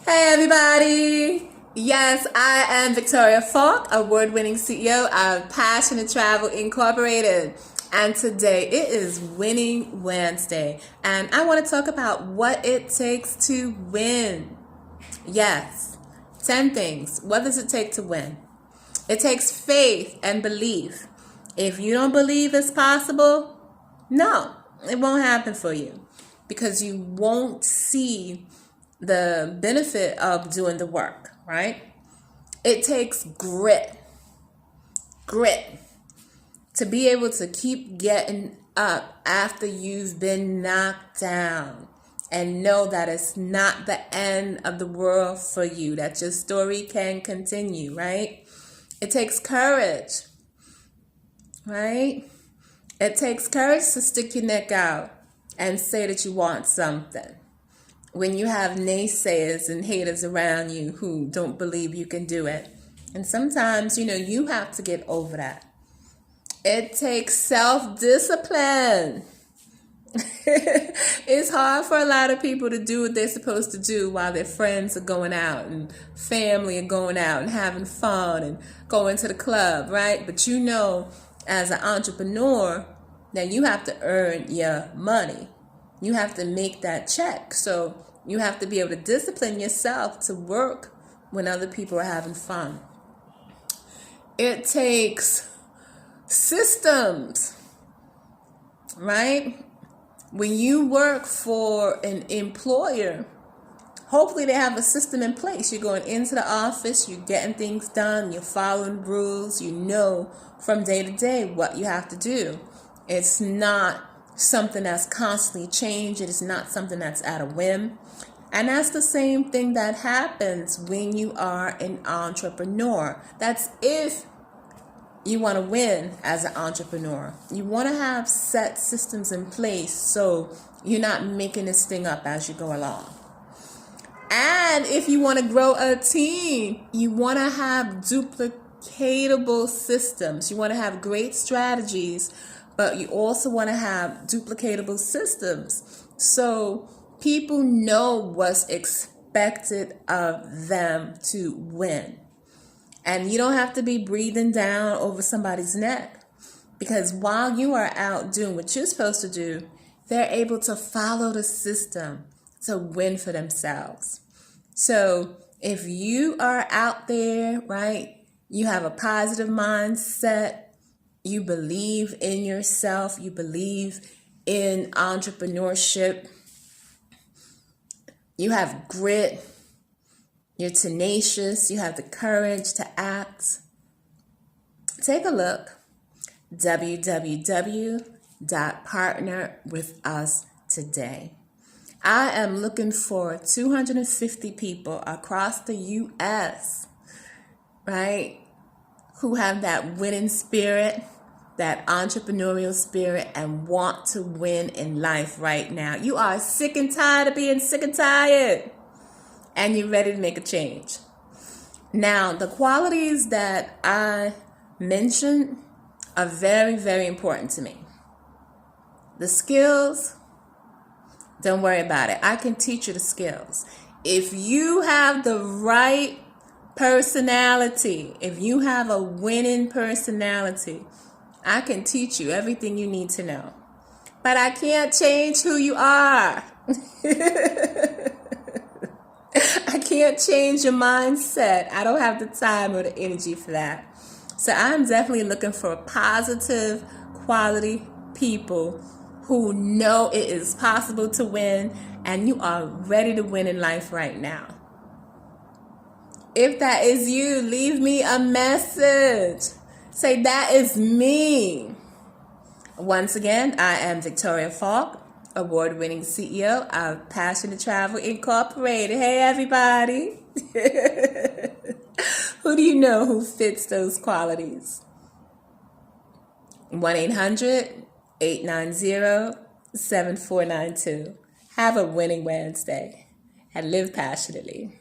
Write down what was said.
Hey everybody! Yes, I am Victoria Falk, award-winning CEO of Passionate Travel Incorporated. And today it is Winning Wednesday. And I want to talk about what it takes to win. Yes, 10 things. What does it take to win? It takes faith and belief. If you don't believe it's possible, no, it won't happen for you because you won't see the benefit of doing the work, right? It takes grit to be able to keep getting up after you've been knocked down and know that it's not the end of the world for you, that your story can continue, right? It takes courage, right? It takes courage to stick your neck out and say that you want something when you have naysayers and haters around you who don't believe you can do it. And sometimes, you have to get over that. It takes self-discipline. It's hard for a lot of people to do what they're supposed to do while their friends are going out and family are going out and having fun and going to the club, right? But as an entrepreneur, that you have to earn your money. You have to make that check. So you have to be able to discipline yourself to work when other people are having fun. It takes systems, right? When you work for an employer, hopefully they have a system in place. You're going into the office, you're getting things done, you're following rules, you know from day to day what you have to do. It's not something that's constantly changed. It is not something that's at a whim. And that's the same thing that happens when you are an entrepreneur. That's if you want to win as an entrepreneur. You want to have set systems in place so you're not making this thing up as you go along. And if you want to grow a team, you want to have duplicatable systems. You want to have great strategies, but you also want to have duplicatable systems so people know what's expected of them to win. And you don't have to be breathing down over somebody's neck, because while you are out doing what you're supposed to do, they're able to follow the system to win for themselves. So if you are out there, right, you have a positive mindset, you believe in yourself, you believe in entrepreneurship, you have grit, you're tenacious, you have the courage to act, take a look, www.partnerwithus.today. I am looking for 250 people across the U.S., right, who have that winning spirit, that entrepreneurial spirit, and want to win in life right now. You are sick and tired of being sick and tired, and you're ready to make a change. Now, the qualities that I mentioned are very, very important to me. The skills, don't worry about it. I can teach you the skills. If you have the right personality, if you have a winning personality, I can teach you everything you need to know. But I can't change who you are. I can't change your mindset. I don't have the time or the energy for that. So I'm definitely looking for positive, quality people who know it is possible to win, and you are ready to win in life right now. If that is you, leave me a message. Say, that is me. Once again, I am Victoria Falk, award-winning CEO of Passionate Travel Incorporated. Hey, everybody. Who do you know who fits those qualities? 1-800-890-7492. Have a winning Wednesday and live passionately.